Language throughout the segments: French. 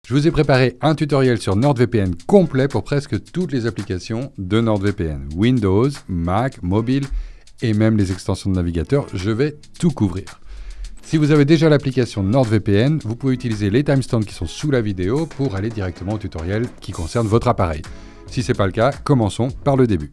Je vous ai préparé un tutoriel sur NordVPN complet pour presque toutes les applications de NordVPN. Windows, Mac, mobile et même les extensions de navigateur, je vais tout couvrir. Si vous avez déjà l'application NordVPN, vous pouvez utiliser les timestamps qui sont sous la vidéo pour aller directement au tutoriel qui concerne votre appareil. Si ce n'est pas le cas, commençons par le début.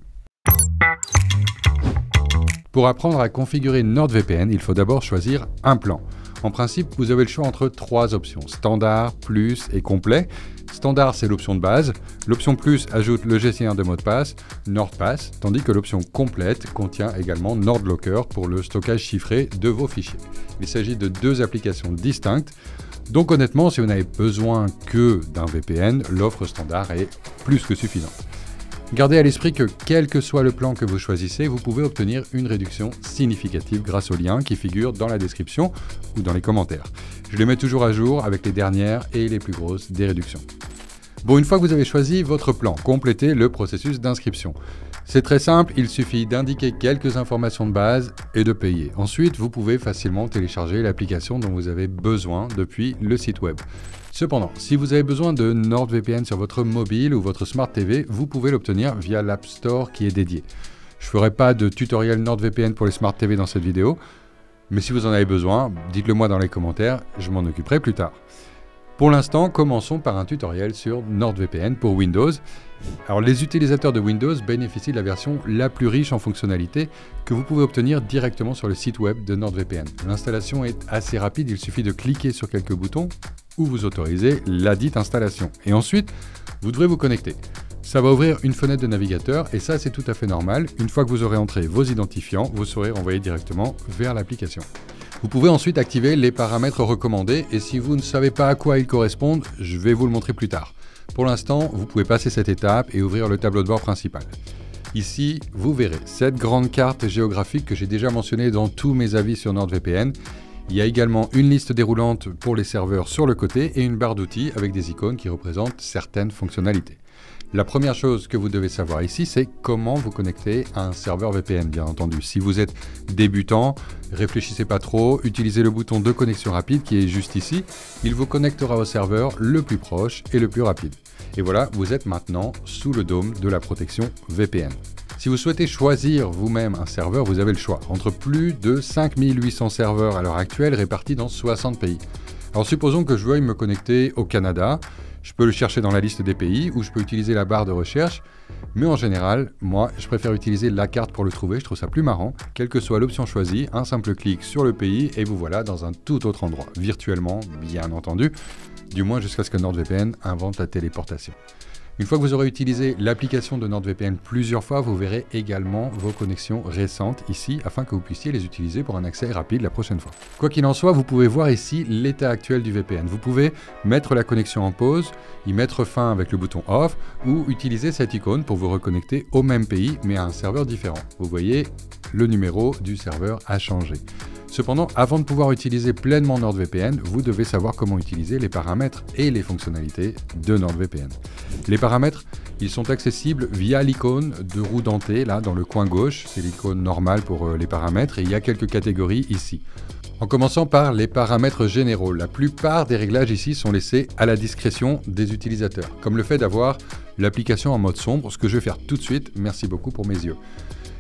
Pour apprendre à configurer NordVPN, il faut d'abord choisir un plan. En principe, vous avez le choix entre trois options, standard, plus et complet. Standard, c'est l'option de base. L'option plus ajoute le gestionnaire de mots de passe, NordPass, tandis que l'option complète contient également NordLocker pour le stockage chiffré de vos fichiers. Il s'agit de deux applications distinctes. Donc honnêtement, si vous n'avez besoin que d'un VPN, l'offre standard est plus que suffisante. Gardez à l'esprit que quel que soit le plan que vous choisissez, vous pouvez obtenir une réduction significative grâce aux liens qui figurent dans la description ou dans les commentaires. Je les mets toujours à jour avec les dernières et les plus grosses des réductions. Bon, une fois que vous avez choisi votre plan, complétez le processus d'inscription. C'est très simple, il suffit d'indiquer quelques informations de base et de payer. Ensuite, vous pouvez facilement télécharger l'application dont vous avez besoin depuis le site web. Cependant, si vous avez besoin de NordVPN sur votre mobile ou votre Smart TV, vous pouvez l'obtenir via l'App Store qui est dédié. Je ne ferai pas de tutoriel NordVPN pour les Smart TV dans cette vidéo, mais si vous en avez besoin, dites-le moi dans les commentaires, je m'en occuperai plus tard. Pour l'instant, commençons par un tutoriel sur NordVPN pour Windows. Alors, les utilisateurs de Windows bénéficient de la version la plus riche en fonctionnalités que vous pouvez obtenir directement sur le site web de NordVPN. L'installation est assez rapide, il suffit de cliquer sur quelques boutons ou vous autorisez la dite installation. Et ensuite, vous devrez vous connecter. Ça va ouvrir une fenêtre de navigateur et ça, c'est tout à fait normal. Une fois que vous aurez entré vos identifiants, vous serez renvoyé directement vers l'application. Vous pouvez ensuite activer les paramètres recommandés et si vous ne savez pas à quoi ils correspondent, je vais vous le montrer plus tard. Pour l'instant, vous pouvez passer cette étape et ouvrir le tableau de bord principal. Ici, vous verrez cette grande carte géographique que j'ai déjà mentionnée dans tous mes avis sur NordVPN. Il y a également une liste déroulante pour les serveurs sur le côté et une barre d'outils avec des icônes qui représentent certaines fonctionnalités. La première chose que vous devez savoir ici, c'est comment vous connecter à un serveur VPN, bien entendu. Si vous êtes débutant, réfléchissez pas trop, utilisez le bouton de connexion rapide qui est juste ici. Il vous connectera au serveur le plus proche et le plus rapide. Et voilà, vous êtes maintenant sous le dôme de la protection VPN. Si vous souhaitez choisir vous-même un serveur, vous avez le choix entre plus de 5800 serveurs à l'heure actuelle répartis dans 60 pays. Alors supposons que je veuille me connecter au Canada. Je peux le chercher dans la liste des pays ou je peux utiliser la barre de recherche. Mais en général, moi, je préfère utiliser la carte pour le trouver. Je trouve ça plus marrant. Quelle que soit l'option choisie, un simple clic sur le pays et vous voilà dans un tout autre endroit. Virtuellement, bien entendu. Du moins jusqu'à ce que NordVPN invente la téléportation. Une fois que vous aurez utilisé l'application de NordVPN plusieurs fois, vous verrez également vos connexions récentes ici afin que vous puissiez les utiliser pour un accès rapide la prochaine fois. Quoi qu'il en soit, vous pouvez voir ici l'état actuel du VPN. Vous pouvez mettre la connexion en pause, y mettre fin avec le bouton off ou utiliser cette icône pour vous reconnecter au même pays mais à un serveur différent. Vous voyez, le numéro du serveur a changé. Cependant, avant de pouvoir utiliser pleinement NordVPN, vous devez savoir comment utiliser les paramètres et les fonctionnalités de NordVPN. Les paramètres, ils sont accessibles via l'icône de roue dentée, là dans le coin gauche, c'est l'icône normale pour les paramètres, et il y a quelques catégories ici. En commençant par les paramètres généraux, la plupart des réglages ici sont laissés à la discrétion des utilisateurs, comme le fait d'avoir l'application en mode sombre, ce que je vais faire tout de suite, merci beaucoup pour mes yeux.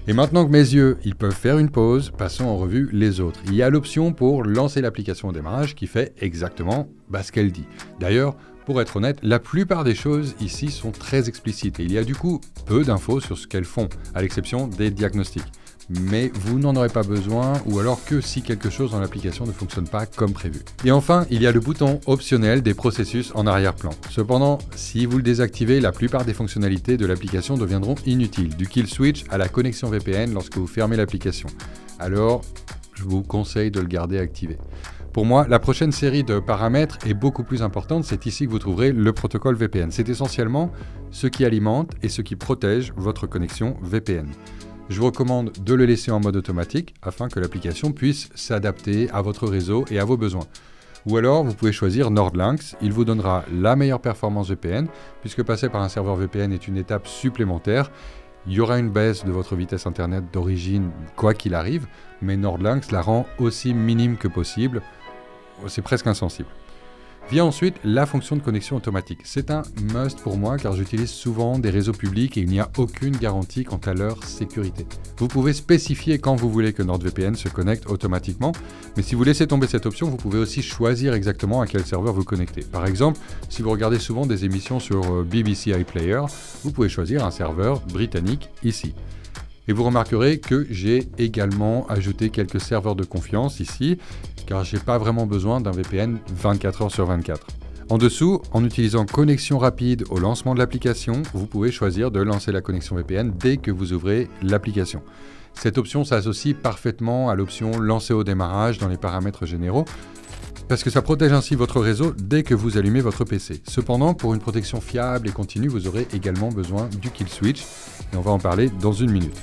Et maintenant que mes yeux, ils peuvent faire une pause, passons en revue les autres. Il y a l'option pour lancer l'application au démarrage qui fait exactement ce qu'elle dit. D'ailleurs, pour être honnête, la plupart des choses ici sont très explicites et il y a du coup peu d'infos sur ce qu'elles font, à l'exception des diagnostics. Mais vous n'en aurez pas besoin ou alors que si quelque chose dans l'application ne fonctionne pas comme prévu. Et enfin, il y a le bouton optionnel des processus en arrière-plan. Cependant, si vous le désactivez, la plupart des fonctionnalités de l'application deviendront inutiles, du kill switch à la connexion VPN lorsque vous fermez l'application. Alors, je vous conseille de le garder activé. Pour moi, la prochaine série de paramètres est beaucoup plus importante, c'est ici que vous trouverez le protocole VPN. C'est essentiellement ce qui alimente et ce qui protège votre connexion VPN. Je vous recommande de le laisser en mode automatique afin que l'application puisse s'adapter à votre réseau et à vos besoins. Ou alors, vous pouvez choisir NordLynx, il vous donnera la meilleure performance VPN, puisque passer par un serveur VPN est une étape supplémentaire. Il y aura une baisse de votre vitesse internet d'origine, quoi qu'il arrive, mais NordLynx la rend aussi minime que possible. C'est presque insensible. Vient ensuite la fonction de connexion automatique. C'est un must pour moi car j'utilise souvent des réseaux publics et il n'y a aucune garantie quant à leur sécurité. Vous pouvez spécifier quand vous voulez que NordVPN se connecte automatiquement, mais si vous laissez tomber cette option, vous pouvez aussi choisir exactement à quel serveur vous connectez. Par exemple, si vous regardez souvent des émissions sur BBC iPlayer, vous pouvez choisir un serveur britannique ici. Et vous remarquerez que j'ai également ajouté quelques serveurs de confiance ici, car je n'ai pas vraiment besoin d'un VPN 24 heures sur 24. En dessous, en utilisant connexion rapide au lancement de l'application, vous pouvez choisir de lancer la connexion VPN dès que vous ouvrez l'application. Cette option s'associe parfaitement à l'option lancer au démarrage dans les paramètres généraux, parce que ça protège ainsi votre réseau dès que vous allumez votre PC. Cependant, pour une protection fiable et continue, vous aurez également besoin du kill switch, et on va en parler dans une minute.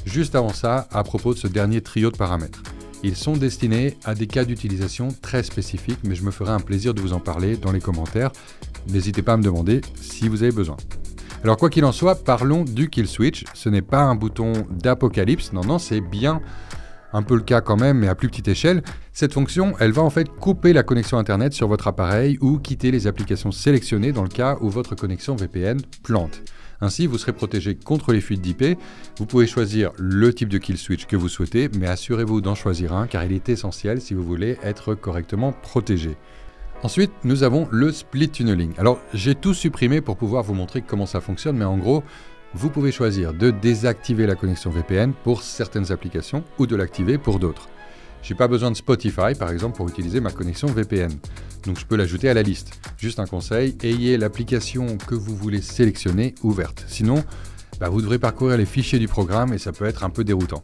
Juste avant ça, à propos de ce dernier trio de paramètres. Ils sont destinés à des cas d'utilisation très spécifiques, mais je me ferai un plaisir de vous en parler dans les commentaires. N'hésitez pas à me demander si vous avez besoin. Alors quoi qu'il en soit, parlons du kill switch. Ce n'est pas un bouton d'apocalypse, non, c'est bien un peu le cas quand même, mais à plus petite échelle. Cette fonction, elle va en fait couper la connexion Internet sur votre appareil ou quitter les applications sélectionnées dans le cas où votre connexion VPN plante. Ainsi, vous serez protégé contre les fuites d'IP. Vous pouvez choisir le type de kill switch que vous souhaitez, mais assurez-vous d'en choisir un car il est essentiel si vous voulez être correctement protégé. Ensuite, nous avons le split tunneling. Alors, j'ai tout supprimé pour pouvoir vous montrer comment ça fonctionne, mais en gros, vous pouvez choisir de désactiver la connexion VPN pour certaines applications ou de l'activer pour d'autres. Je n'ai pas besoin de Spotify, par exemple, pour utiliser ma connexion VPN. Donc je peux l'ajouter à la liste. Juste un conseil, ayez l'application que vous voulez sélectionner ouverte. Sinon, vous devrez parcourir les fichiers du programme et ça peut être un peu déroutant.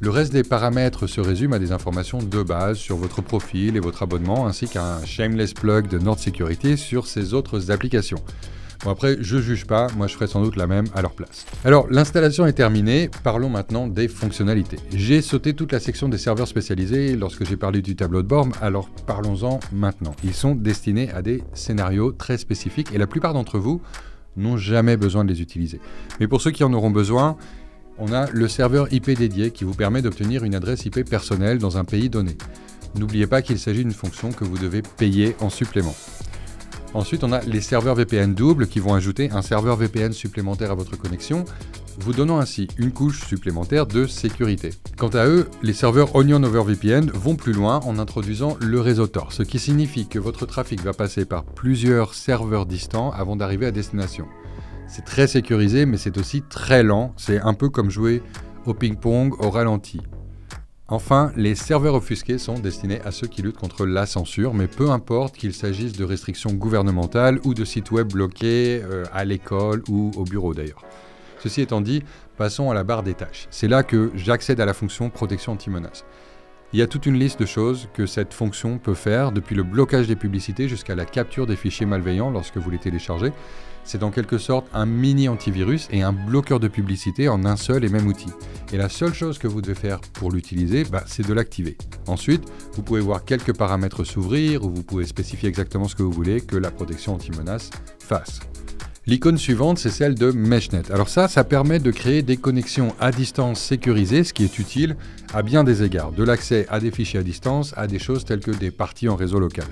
Le reste des paramètres se résume à des informations de base sur votre profil et votre abonnement, ainsi qu'un shameless plug de Nord Security sur ces autres applications. Bon après, je juge pas, moi je ferai sans doute la même à leur place. Alors, l'installation est terminée, parlons maintenant des fonctionnalités. J'ai sauté toute la section des serveurs spécialisés lorsque j'ai parlé du tableau de bord, alors parlons-en maintenant. Ils sont destinés à des scénarios très spécifiques et la plupart d'entre vous n'ont jamais besoin de les utiliser. Mais pour ceux qui en auront besoin, on a le serveur IP dédié qui vous permet d'obtenir une adresse IP personnelle dans un pays donné. N'oubliez pas qu'il s'agit d'une fonction que vous devez payer en supplément. Ensuite, on a les serveurs VPN doubles qui vont ajouter un serveur VPN supplémentaire à votre connexion, vous donnant ainsi une couche supplémentaire de sécurité. Quant à eux, les serveurs Onion over VPN vont plus loin en introduisant le réseau Tor, ce qui signifie que votre trafic va passer par plusieurs serveurs distants avant d'arriver à destination. C'est très sécurisé, mais c'est aussi très lent, c'est un peu comme jouer au ping-pong au ralenti. Enfin, les serveurs offusqués sont destinés à ceux qui luttent contre la censure, mais peu importe qu'il s'agisse de restrictions gouvernementales ou de sites web bloqués à l'école ou au bureau d'ailleurs. Ceci étant dit, passons à la barre des tâches. C'est là que j'accède à la fonction protection anti-menace. Il y a toute une liste de choses que cette fonction peut faire, depuis le blocage des publicités jusqu'à la capture des fichiers malveillants lorsque vous les téléchargez. C'est en quelque sorte un mini antivirus et un bloqueur de publicité en un seul et même outil. Et la seule chose que vous devez faire pour l'utiliser, c'est de l'activer. Ensuite, vous pouvez voir quelques paramètres s'ouvrir ou vous pouvez spécifier exactement ce que vous voulez que la protection anti-menace fasse. L'icône suivante, c'est celle de MeshNet. Alors ça permet de créer des connexions à distance sécurisées, ce qui est utile à bien des égards. De l'accès à des fichiers à distance, à des choses telles que des parties en réseau local.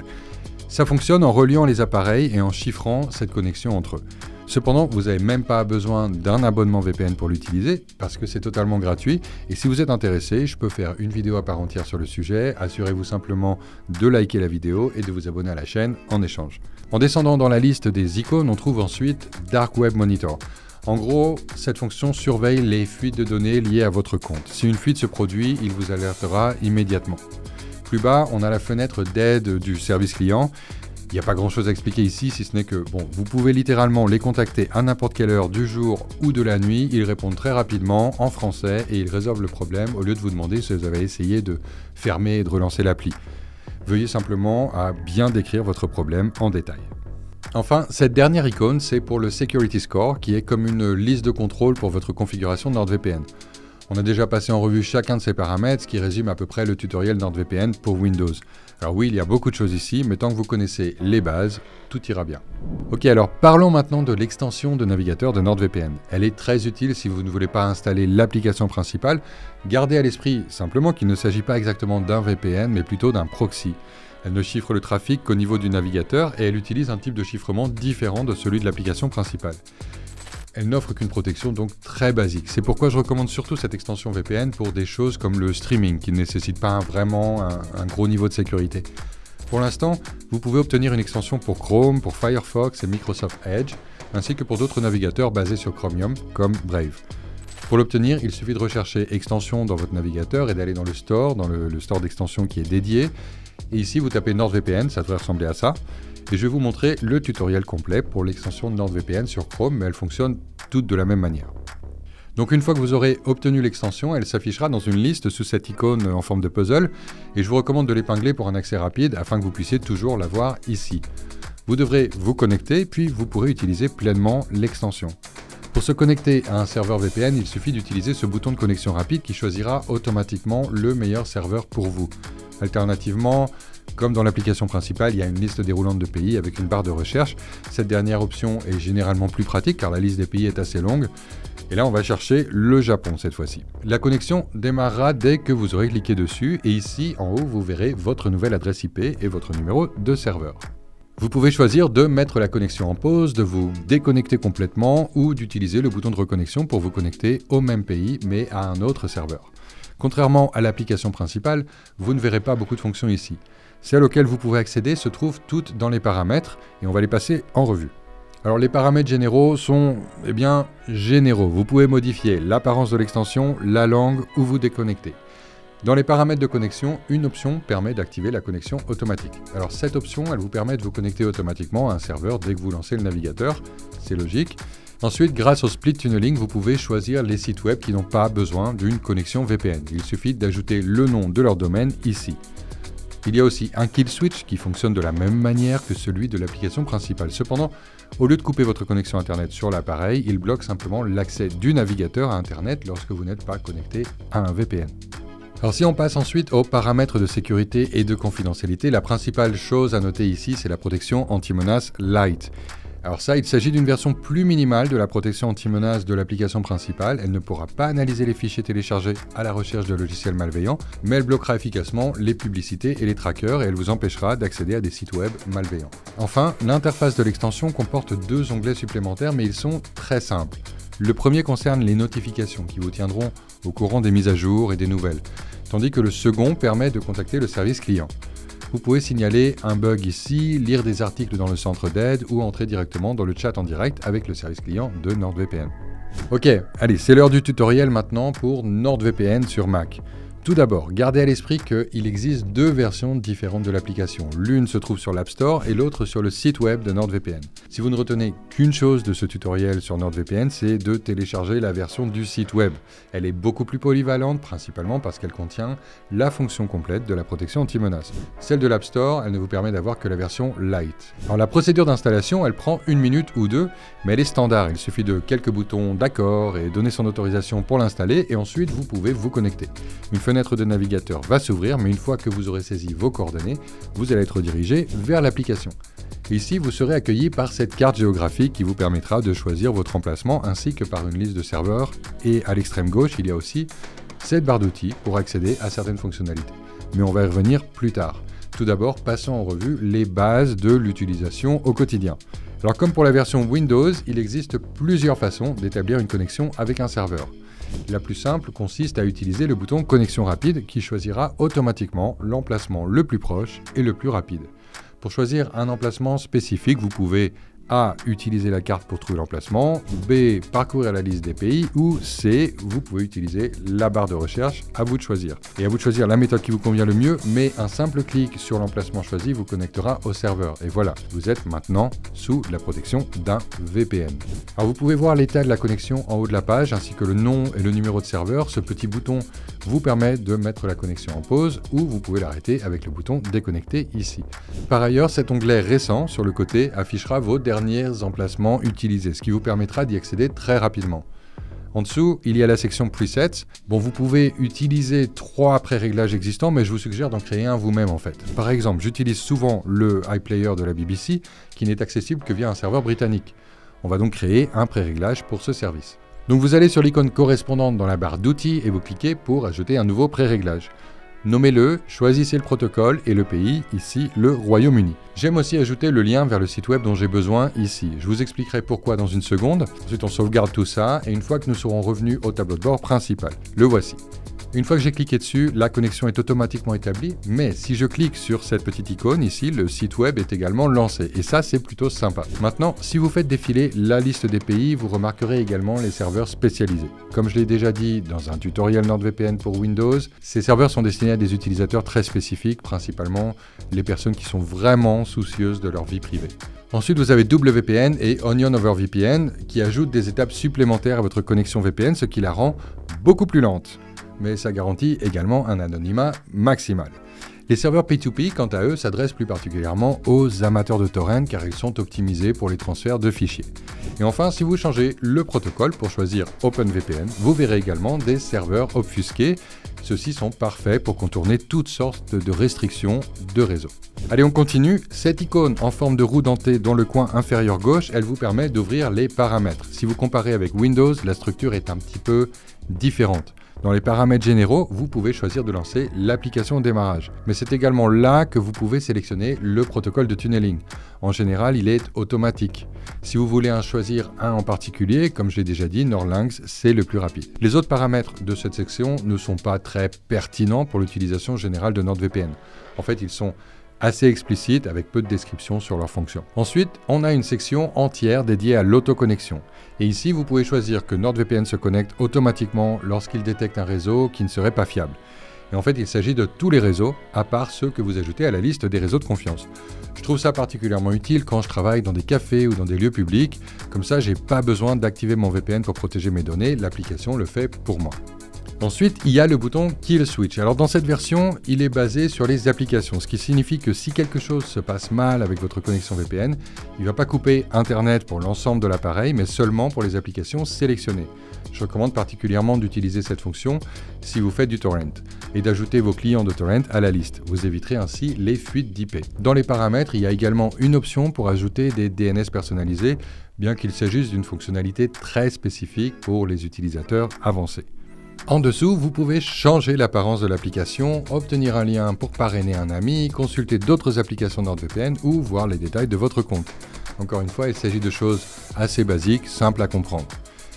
Ça fonctionne en reliant les appareils et en chiffrant cette connexion entre eux. Cependant, vous n'avez même pas besoin d'un abonnement VPN pour l'utiliser, parce que c'est totalement gratuit. Et si vous êtes intéressé, je peux faire une vidéo à part entière sur le sujet. Assurez-vous simplement de liker la vidéo et de vous abonner à la chaîne en échange. En descendant dans la liste des icônes, on trouve ensuite Dark Web Monitor. En gros, cette fonction surveille les fuites de données liées à votre compte. Si une fuite se produit, il vous alertera immédiatement. Plus bas, on a la fenêtre d'aide du service client. Il n'y a pas grand chose à expliquer ici, si ce n'est que, vous pouvez littéralement les contacter à n'importe quelle heure du jour ou de la nuit. Ils répondent très rapidement en français et ils résolvent le problème au lieu de vous demander si vous avez essayé de fermer et de relancer l'appli. Veuillez simplement à bien décrire votre problème en détail. Enfin, cette dernière icône, c'est pour le Security Score, qui est comme une liste de contrôle pour votre configuration de NordVPN. On a déjà passé en revue chacun de ces paramètres, ce qui résume à peu près le tutoriel NordVPN pour Windows. Alors oui, il y a beaucoup de choses ici, mais tant que vous connaissez les bases, tout ira bien. Ok, alors parlons maintenant de l'extension de navigateur de NordVPN. Elle est très utile si vous ne voulez pas installer l'application principale. Gardez à l'esprit simplement qu'il ne s'agit pas exactement d'un VPN, mais plutôt d'un proxy. Elle ne chiffre le trafic qu'au niveau du navigateur et elle utilise un type de chiffrement différent de celui de l'application principale. Elle n'offre qu'une protection donc très basique. C'est pourquoi je recommande surtout cette extension VPN pour des choses comme le streaming qui ne nécessite pas vraiment un gros niveau de sécurité. Pour l'instant, vous pouvez obtenir une extension pour Chrome, pour Firefox et Microsoft Edge, ainsi que pour d'autres navigateurs basés sur Chromium comme Brave. Pour l'obtenir, il suffit de rechercher extension dans votre navigateur et d'aller dans le store d'extension qui est dédié. Et ici, vous tapez NordVPN, ça devrait ressembler à ça. Et je vais vous montrer le tutoriel complet pour l'extension de NordVPN sur Chrome, mais elle fonctionne toutes de la même manière. Donc une fois que vous aurez obtenu l'extension, elle s'affichera dans une liste sous cette icône en forme de puzzle, et je vous recommande de l'épingler pour un accès rapide afin que vous puissiez toujours la voir ici. Vous devrez vous connecter, puis vous pourrez utiliser pleinement l'extension. Pour se connecter à un serveur VPN, il suffit d'utiliser ce bouton de connexion rapide qui choisira automatiquement le meilleur serveur pour vous. Alternativement, comme dans l'application principale, il y a une liste déroulante de pays avec une barre de recherche. Cette dernière option est généralement plus pratique car la liste des pays est assez longue. Et là, on va chercher le Japon cette fois-ci. La connexion démarrera dès que vous aurez cliqué dessus et ici, en haut, vous verrez votre nouvelle adresse IP et votre numéro de serveur. Vous pouvez choisir de mettre la connexion en pause, de vous déconnecter complètement ou d'utiliser le bouton de reconnexion pour vous connecter au même pays mais à un autre serveur. Contrairement à l'application principale, vous ne verrez pas beaucoup de fonctions ici. Celles auxquelles vous pouvez accéder se trouvent toutes dans les paramètres et on va les passer en revue. Alors les paramètres généraux sont, généraux. Vous pouvez modifier l'apparence de l'extension, la langue ou vous déconnecter. Dans les paramètres de connexion, une option permet d'activer la connexion automatique. Alors cette option, elle vous permet de vous connecter automatiquement à un serveur dès que vous lancez le navigateur, c'est logique. Ensuite, grâce au split tunneling, vous pouvez choisir les sites web qui n'ont pas besoin d'une connexion VPN. Il suffit d'ajouter le nom de leur domaine ici. Il y a aussi un kill switch qui fonctionne de la même manière que celui de l'application principale. Cependant, au lieu de couper votre connexion Internet sur l'appareil, il bloque simplement l'accès du navigateur à Internet lorsque vous n'êtes pas connecté à un VPN. Alors si on passe ensuite aux paramètres de sécurité et de confidentialité, la principale chose à noter ici, c'est la protection anti-menace Lite. Alors ça, il s'agit d'une version plus minimale de la protection anti-menace de l'application principale. Elle ne pourra pas analyser les fichiers téléchargés à la recherche de logiciels malveillants, mais elle bloquera efficacement les publicités et les trackers et elle vous empêchera d'accéder à des sites web malveillants. Enfin, l'interface de l'extension comporte 2 onglets supplémentaires, mais ils sont très simples. Le premier concerne les notifications qui vous tiendront au courant des mises à jour et des nouvelles, tandis que le second permet de contacter le service client. Vous pouvez signaler un bug ici, lire des articles dans le centre d'aide ou entrer directement dans le chat en direct avec le service client de NordVPN. Ok, allez, c'est l'heure du tutoriel maintenant pour NordVPN sur Mac. Tout d'abord, gardez à l'esprit qu'il existe 2 versions différentes de l'application. L'une se trouve sur l'App Store et l'autre sur le site web de NordVPN. Si vous ne retenez qu'une chose de ce tutoriel sur NordVPN, c'est de télécharger la version du site web. Elle est beaucoup plus polyvalente, principalement parce qu'elle contient la fonction complète de la protection anti-menace. Celle de l'App Store, elle ne vous permet d'avoir que la version Lite. Alors la procédure d'installation, elle prend 1 minute ou 2, mais elle est standard. Il suffit de quelques boutons d'accord et donner son autorisation pour l'installer et ensuite vous pouvez vous connecter. Une fenêtre de navigateur va s'ouvrir, mais une fois que vous aurez saisi vos coordonnées, vous allez être dirigé vers l'application. Ici, vous serez accueilli par cette carte géographique qui vous permettra de choisir votre emplacement ainsi que par une liste de serveurs. Et à l'extrême gauche, il y a aussi cette barre d'outils pour accéder à certaines fonctionnalités. Mais on va y revenir plus tard. Tout d'abord, passons en revue les bases de l'utilisation au quotidien. Alors comme pour la version Windows, il existe plusieurs façons d'établir une connexion avec un serveur. La plus simple consiste à utiliser le bouton connexion rapide qui choisira automatiquement l'emplacement le plus proche et le plus rapide. Pour choisir un emplacement spécifique, vous pouvez A. Utiliser la carte pour trouver l'emplacement, B. Parcourir la liste des pays ou C. Vous pouvez utiliser la barre de recherche, à vous de choisir. Et à vous de choisir la méthode qui vous convient le mieux, mais un simple clic sur l'emplacement choisi vous connectera au serveur. Et voilà, vous êtes maintenant sous la protection d'un VPN. Alors vous pouvez voir l'état de la connexion en haut de la page, ainsi que le nom et le numéro de serveur. Ce petit bouton vous permet de mettre la connexion en pause ou vous pouvez l'arrêter avec le bouton déconnecter ici. Par ailleurs, cet onglet récent sur le côté affichera vos derniers emplacements utilisés, ce qui vous permettra d'y accéder très rapidement. En dessous, il y a la section Presets. Bon, vous pouvez utiliser 3 pré-réglages existants, mais je vous suggère d'en créer un vous-même en fait. Par exemple, j'utilise souvent le iPlayer de la BBC, qui n'est accessible que via un serveur britannique. On va donc créer un pré-réglage pour ce service. Donc vous allez sur l'icône correspondante dans la barre d'outils et vous cliquez pour ajouter un nouveau pré-réglage. Nommez-le, choisissez le protocole et le pays, ici le Royaume-Uni. J'aime aussi ajouter le lien vers le site web dont j'ai besoin ici. Je vous expliquerai pourquoi dans une seconde. Ensuite, on sauvegarde tout ça et une fois que nous serons revenus au tableau de bord principal, le voici. Une fois que j'ai cliqué dessus, la connexion est automatiquement établie, mais si je clique sur cette petite icône ici, le site web est également lancé, et ça c'est plutôt sympa. Maintenant, si vous faites défiler la liste des pays, vous remarquerez également les serveurs spécialisés. Comme je l'ai déjà dit dans un tutoriel NordVPN pour Windows, ces serveurs sont destinés à des utilisateurs très spécifiques, principalement les personnes qui sont vraiment soucieuses de leur vie privée. Ensuite, vous avez WVPN et Onion over VPN qui ajoutent des étapes supplémentaires à votre connexion VPN, ce qui la rend beaucoup plus lente. Mais ça garantit également un anonymat maximal. Les serveurs P2P, quant à eux, s'adressent plus particulièrement aux amateurs de torrent car ils sont optimisés pour les transferts de fichiers. Et enfin, si vous changez le protocole pour choisir OpenVPN, vous verrez également des serveurs obfusqués. Ceux-ci sont parfaits pour contourner toutes sortes de restrictions de réseau. Allez, on continue. Cette icône en forme de roue dentée dans le coin inférieur gauche, elle vous permet d'ouvrir les paramètres. Si vous comparez avec Windows, la structure est un petit peu différente. Dans les paramètres généraux, vous pouvez choisir de lancer l'application au démarrage. Mais c'est également là que vous pouvez sélectionner le protocole de tunneling. En général, il est automatique. Si vous voulez en choisir un en particulier, comme je l'ai déjà dit, NordLynx, c'est le plus rapide. Les autres paramètres de cette section ne sont pas très pertinents pour l'utilisation générale de NordVPN. En fait, ils sont assez explicites avec peu de descriptions sur leurs fonctions. Ensuite, on a une section entière dédiée à l'autoconnexion. Et ici, vous pouvez choisir que NordVPN se connecte automatiquement lorsqu'il détecte un réseau qui ne serait pas fiable. Et en fait, il s'agit de tous les réseaux, à part ceux que vous ajoutez à la liste des réseaux de confiance. Je trouve ça particulièrement utile quand je travaille dans des cafés ou dans des lieux publics. Comme ça, j'ai pas besoin d'activer mon VPN pour protéger mes données, l'application le fait pour moi. Ensuite, il y a le bouton Kill Switch. Alors dans cette version, il est basé sur les applications, ce qui signifie que si quelque chose se passe mal avec votre connexion VPN, il ne va pas couper Internet pour l'ensemble de l'appareil, mais seulement pour les applications sélectionnées. Je recommande particulièrement d'utiliser cette fonction si vous faites du torrent et d'ajouter vos clients de torrent à la liste. Vous éviterez ainsi les fuites d'IP. Dans les paramètres, il y a également une option pour ajouter des DNS personnalisés, bien qu'il s'agisse d'une fonctionnalité très spécifique pour les utilisateurs avancés. En dessous, vous pouvez changer l'apparence de l'application, obtenir un lien pour parrainer un ami, consulter d'autres applications NordVPN ou voir les détails de votre compte. Encore une fois, il s'agit de choses assez basiques, simples à comprendre.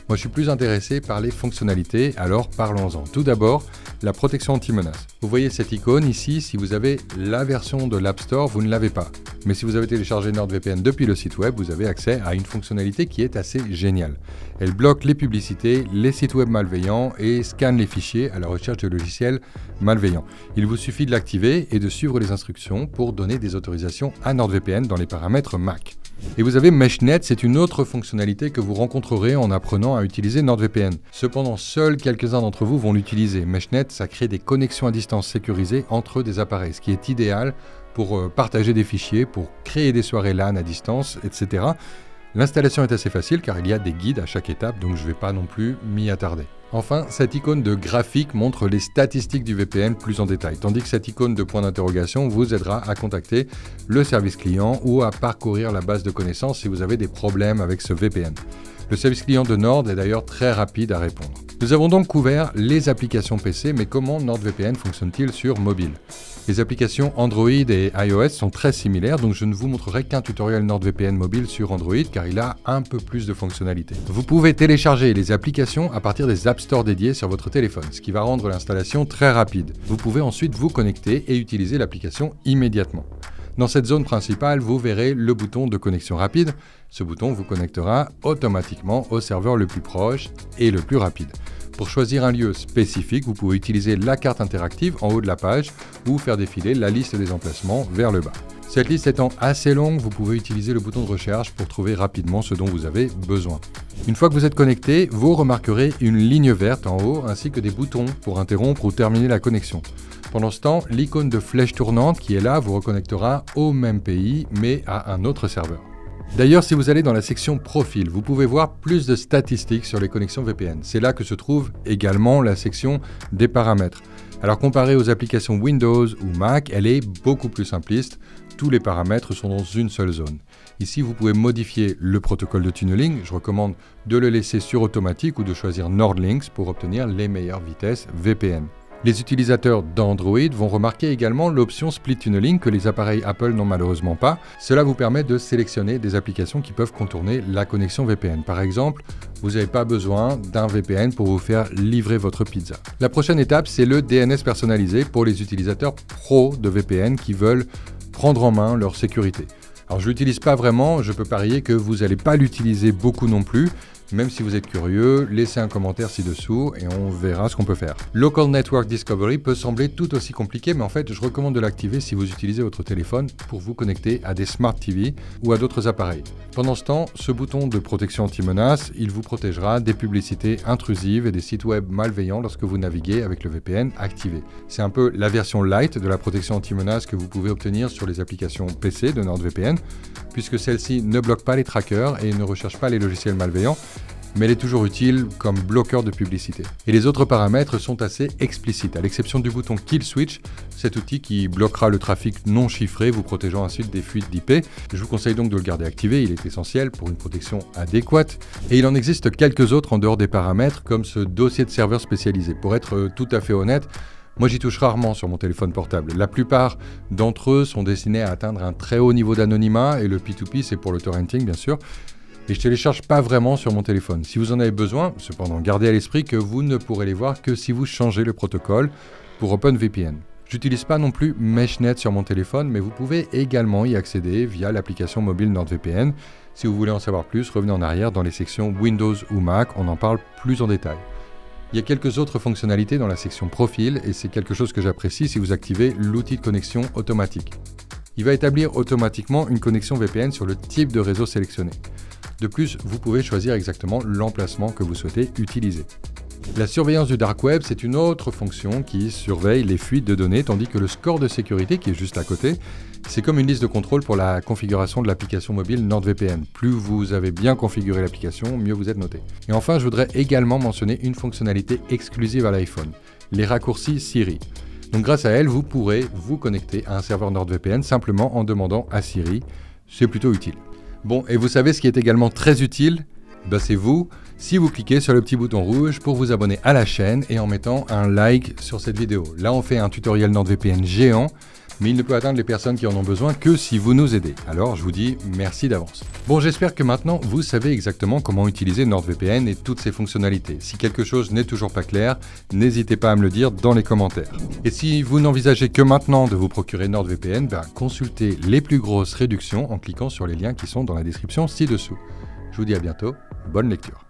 Moi, je suis plus intéressé par les fonctionnalités, alors parlons-en. Tout d'abord, la protection anti-menace. Vous voyez cette icône ici, si vous avez la version de l'App Store, vous ne l'avez pas. Mais si vous avez téléchargé NordVPN depuis le site web, vous avez accès à une fonctionnalité qui est assez géniale. Elle bloque les publicités, les sites web malveillants et scanne les fichiers à la recherche de logiciels malveillants. Il vous suffit de l'activer et de suivre les instructions pour donner des autorisations à NordVPN dans les paramètres Mac. Et vous avez MeshNet, c'est une autre fonctionnalité que vous rencontrerez en apprenant à utiliser NordVPN. Cependant, seuls quelques-uns d'entre vous vont l'utiliser. MeshNet, ça crée des connexions à distance sécurisées entre des appareils, ce qui est idéal pour partager des fichiers, pour créer des soirées LAN à distance, etc. L'installation est assez facile car il y a des guides à chaque étape, donc je ne vais pas non plus m'y attarder. Enfin, cette icône de graphique montre les statistiques du VPN plus en détail, tandis que cette icône de point d'interrogation vous aidera à contacter le service client ou à parcourir la base de connaissances si vous avez des problèmes avec ce VPN. Le service client de Nord est d'ailleurs très rapide à répondre. Nous avons donc couvert les applications PC, mais comment NordVPN fonctionne-t-il sur mobile ? Les applications Android et iOS sont très similaires, donc je ne vous montrerai qu'un tutoriel NordVPN mobile sur Android car il a un peu plus de fonctionnalités. Vous pouvez télécharger les applications à partir des App Store dédiés sur votre téléphone, ce qui va rendre l'installation très rapide. Vous pouvez ensuite vous connecter et utiliser l'application immédiatement. Dans cette zone principale, vous verrez le bouton de connexion rapide. Ce bouton vous connectera automatiquement au serveur le plus proche et le plus rapide. Pour choisir un lieu spécifique, vous pouvez utiliser la carte interactive en haut de la page ou faire défiler la liste des emplacements vers le bas. Cette liste étant assez longue, vous pouvez utiliser le bouton de recherche pour trouver rapidement ce dont vous avez besoin. Une fois que vous êtes connecté, vous remarquerez une ligne verte en haut ainsi que des boutons pour interrompre ou terminer la connexion. Pendant ce temps, l'icône de flèche tournante qui est là vous reconnectera au même pays mais à un autre serveur. D'ailleurs, si vous allez dans la section Profil, vous pouvez voir plus de statistiques sur les connexions VPN. C'est là que se trouve également la section des paramètres. Alors comparé aux applications Windows ou Mac, elle est beaucoup plus simpliste. Tous les paramètres sont dans une seule zone. Ici, vous pouvez modifier le protocole de tunneling. Je recommande de le laisser sur automatique ou de choisir NordLynx pour obtenir les meilleures vitesses VPN. Les utilisateurs d'Android vont remarquer également l'option Split Tunneling que les appareils Apple n'ont malheureusement pas. Cela vous permet de sélectionner des applications qui peuvent contourner la connexion VPN. Par exemple, vous n'avez pas besoin d'un VPN pour vous faire livrer votre pizza. La prochaine étape, c'est le DNS personnalisé pour les utilisateurs pro de VPN qui veulent prendre en main leur sécurité. Alors je ne l'utilise pas vraiment, je peux parier que vous n'allez pas l'utiliser beaucoup non plus. Même si vous êtes curieux, laissez un commentaire ci-dessous et on verra ce qu'on peut faire. Local Network Discovery peut sembler tout aussi compliqué, mais en fait, je recommande de l'activer si vous utilisez votre téléphone pour vous connecter à des Smart TV ou à d'autres appareils. Pendant ce temps, ce bouton de protection anti-menace, il vous protégera des publicités intrusives et des sites web malveillants lorsque vous naviguez avec le VPN activé. C'est un peu la version light de la protection anti-menace que vous pouvez obtenir sur les applications PC de NordVPN, puisque celle-ci ne bloque pas les trackers et ne recherche pas les logiciels malveillants, mais elle est toujours utile comme bloqueur de publicité. Et les autres paramètres sont assez explicites, à l'exception du bouton Kill Switch, cet outil qui bloquera le trafic non chiffré, vous protégeant ainsi des fuites d'IP. Je vous conseille donc de le garder activé, il est essentiel pour une protection adéquate. Et il en existe quelques autres en dehors des paramètres, comme ce dossier de serveur spécialisé. Pour être tout à fait honnête, moi j'y touche rarement sur mon téléphone portable. La plupart d'entre eux sont destinés à atteindre un très haut niveau d'anonymat, et le P2P c'est pour le torrenting bien sûr. Et je ne télécharge pas vraiment sur mon téléphone. Si vous en avez besoin, cependant, gardez à l'esprit que vous ne pourrez les voir que si vous changez le protocole pour OpenVPN. J'utilise pas non plus MeshNet sur mon téléphone, mais vous pouvez également y accéder via l'application mobile NordVPN. Si vous voulez en savoir plus, revenez en arrière dans les sections Windows ou Mac, on en parle plus en détail. Il y a quelques autres fonctionnalités dans la section Profil, et c'est quelque chose que j'apprécie si vous activez l'outil de connexion automatique. Il va établir automatiquement une connexion VPN sur le type de réseau sélectionné. De plus, vous pouvez choisir exactement l'emplacement que vous souhaitez utiliser. La surveillance du Dark Web, c'est une autre fonction qui surveille les fuites de données, tandis que le score de sécurité, qui est juste à côté, c'est comme une liste de contrôle pour la configuration de l'application mobile NordVPN. Plus vous avez bien configuré l'application, mieux vous êtes noté. Et enfin, je voudrais également mentionner une fonctionnalité exclusive à l'iPhone, les raccourcis Siri. Donc grâce à elle, vous pourrez vous connecter à un serveur NordVPN simplement en demandant à Siri. C'est plutôt utile. Bon, et vous savez ce qui est également très utile ? C'est vous, si vous cliquez sur le petit bouton rouge pour vous abonner à la chaîne et en mettant un like sur cette vidéo. Là, on fait un tutoriel NordVPN géant, mais il ne peut atteindre les personnes qui en ont besoin que si vous nous aidez. Alors, je vous dis merci d'avance. Bon, j'espère que maintenant, vous savez exactement comment utiliser NordVPN et toutes ses fonctionnalités. Si quelque chose n'est toujours pas clair, n'hésitez pas à me le dire dans les commentaires. Et si vous n'envisagez que maintenant de vous procurer NordVPN, consultez les plus grosses réductions en cliquant sur les liens qui sont dans la description ci-dessous. Je vous dis à bientôt, bonne lecture.